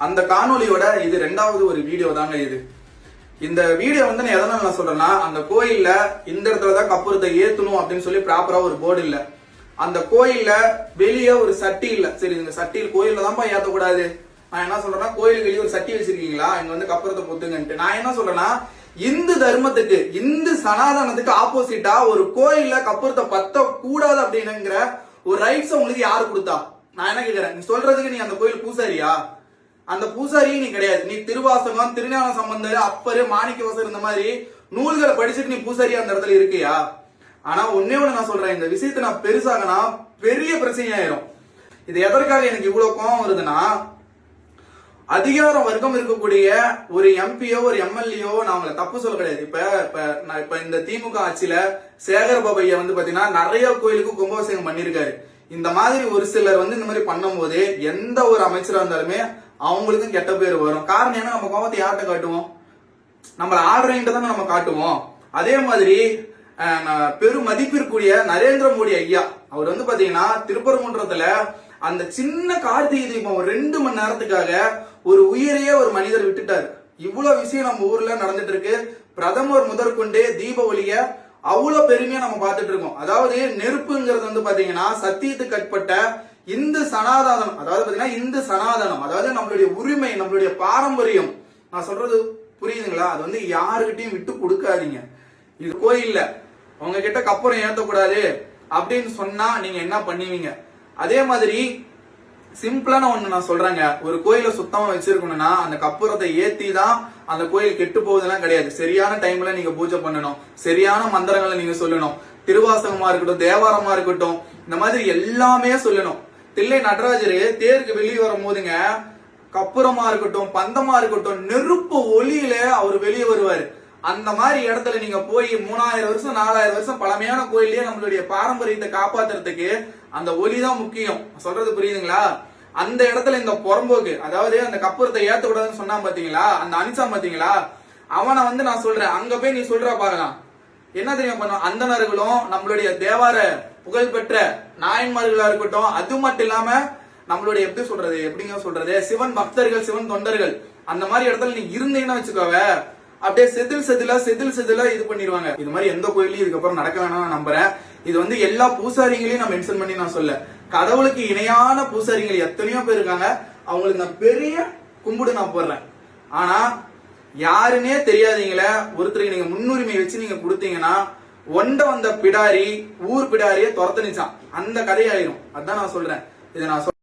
அந்த காணொலியோட இது ரெண்டாவது ஒரு வீடியோ தாங்க இது. இந்த வீடியோ வந்து நான் எதனால நான் சொல்றேன்னா, அந்த கோயில்ல இந்த இடத்துலதான் கற்பூரத்தை ஏத்தணும் அப்படின்னு சொல்லி ப்ராப்பரா ஒரு போர்டு இல்ல. அந்த கோயில்ல வெளியே ஒரு சட்டி இல்ல. சரி, இந்த சட்டியில் கோயில்ல தான்ப்பா ஏத்தக்கூடாது. நான் என்ன சொல்றேன்னா, கோயிலுக்கு வெளியே ஒரு சட்டி வச்சிருக்கீங்களா, இங்க வந்து கற்பூரத்தை பொத்துங்கன்ட்டு. நான் என்ன சொல்றேன்னா, இந்து தர்மத்துக்கு இந்து சனாதனத்துக்கு ஆப்போசிட்டா ஒரு கோயில்ல கற்பூரத்தை பத்த கூடாது அப்படின்னுங்கிற ஒரு ரைட்ஸ் உங்களுக்கு யாரு கொடுத்தா? நான் என்ன கேக்குறேன், நீ சொல்றதுக்கு நீ அந்த கோயில் பூசாரியா? அந்த பூசாரியும் நீ கிடையாது. நீ திருவாசகம், திருஞான சம்பந்தர், அப்பரு, மாணிக்கவாசர் இந்த மாதிரி நூல்களை படிச்சுட்டு நீ பூசாரியா அந்த இடத்துல இருக்கியா? ஆனா ஒன்னே ஒண்ணு நான் சொல்றேன், இந்த விஷயத்தை நான் பெருசாகனா பெரிய பிரச்சனை ஆயிரும். இது எதற்காக எனக்கு இவ்வளவு கோபம் வருதுன்னா, அதிகார வர்க்கம் இருக்கக்கூடிய ஒரு எம்பியோ ஒரு எம்எல்ஏயோ நான் அவங்களை தப்பு சொல்ல கிடையாது. இப்ப இந்த திமுக ஆட்சியில சேகர்பாபையா வந்து பாத்தீங்கன்னா நிறைய கோயிலுக்கு கும்பாபிஷேகம் பண்ணிருக்காரு. இந்த மாதிரி ஒரு சிலர் வந்து இந்த மாதிரி பண்ணும் போது எந்த ஒரு அமைச்சரா இருந்தாலுமே அவங்களுக்கும் கெட்ட பேர் வரும். காரணம் என்ன, நம்ம கோபத்தை யார்கிட்ட காட்டுவோம்? நம்மள ஆடுறவங்கிட்ட தானே நம்ம காட்டுவோம். அதே மாதிரி பெரும் மதிப்பிற்குரிய நரேந்திர மோடி ஐயா, அவர் வந்து பாத்தீங்கன்னா திருப்பரங்குன்றத்துல அந்த சின்ன கார்த்திகை தீபம் 2 மணி நேரத்துக்காக ஒரு உயிரையே ஒரு மனிதர் விட்டுட்டாரு. இவ்வளவு விஷயம் நம்ம ஊர்ல நடந்துட்டு இருக்கு. பிரதமர் முதற்கொண்டு தீப ஒளிய அவ்வளவு பெருமையா நம்ம பார்த்துட்டு இருக்கோம். அதாவது நெருப்புங்கிறது வந்து பாத்தீங்கன்னா சத்தியத்துக்கு கட்பட்ட இந்து சனாதனம், அதாவது பாத்தீங்கன்னா இந்து சனாதனம், அதாவது நம்மளுடைய உரிமை, நம்மளுடைய பாரம்பரியம். நான் சொல்றது புரியுதுங்களா? அது வந்து யாருகிட்டையும் விட்டு கொடுக்காதீங்க. இது கோயில்ல உங்க கிட்ட கற்பூரம் ஏத்தக்கூடாது அப்படின்னு சொன்னா நீங்க என்ன பண்ணுவீங்க? அதே மாதிரி சிம்பிளான ஒண்ணு நான் சொல்றேங்க, ஒரு கோயில சுத்தமா வச்சிருக்கணும்னா அந்த கற்பூரத்தை ஏத்தி தான் அந்த கோயில் கெட்டு போகுதுலாம் கிடையாது. சரியான டைம்ல நீங்க பூஜை பண்ணணும், சரியான மந்திரங்களை நீங்க சொல்லணும், திருவாசகமா இருக்கட்டும், தேவாரமா இருக்கட்டும், இந்த மாதிரி எல்லாமே சொல்லணும். தில்லை நடராஜரு தேருக்கு வெளியே வரும் போதுங்க, கற்பூரமா இருக்கட்டும், பந்தமா இருக்கட்டும், நெருப்பு ஒளியில அவர் வெளியே வருவாரு. அந்த மாதிரி இடத்துல நீங்க போய் 3000 வருஷம் 4000 வருஷம் பழமையான கோயிலே நம்மளுடைய பாரம்பரியத்தை காப்பாத்துறதுக்கு அந்த ஒளி தான் முக்கியம். சொல்றது புரியுதுங்களா? அந்த இடத்துல இந்த புறம்போக்கு, அதாவது அந்த கற்பூரத்தை ஏத்த கூடாதுன்னு சொன்னா பாத்தீங்களா, அந்த அனிச்சா பாத்தீங்களா, அவனை வந்து நான் சொல்றேன், அங்க போய் நீ சொல்ற பாருங்க, என்ன தெரியுமா பண்ணுவோம்? அந்தணர்களும் நம்மளுடைய தேவார புகழ்பெற்ற நாயன்மார்களா இருக்கட்டும், அது மட்டும் இல்லாம நம்மளுடைய எப்படிங்க சொல்றது, சிவன் பக்தர்கள், சிவன் தொண்டர்கள், அந்த மாதிரி இடத்துல நீ இருந்தீங்கன்னா வச்சுக்கோவ, அப்படியே செதில் செதிலா இது பண்ணிடுவாங்க. இது மாதிரி எந்த கோயிலையும் இதுக்கப்புறம் நடக்க வேணாம் நம்புறேன். இது வந்து எல்லா பூசாரிகளையும் நான் மென்ஷன் பண்ணி நான் சொல்ல, கடவுளுக்கு இணையான பூசாரிகள் எத்தனையோ பேர் இருக்காங்க, அவங்களுக்கு நான் பெரிய கும்பிடு நான் போடுறேன். ஆனா யாருன்னே தெரியாதீங்கள ஒருத்தருக்கு நீங்க முன்னுரிமை வச்சு நீங்க கொடுத்தீங்கன்னா, ஒண்ட வந்த பிடாரி ஊர் பிடாரியை துரத்துனிச்சான், அந்த கதையாயிரும். அதான் நான் சொல்றேன். இதை நான்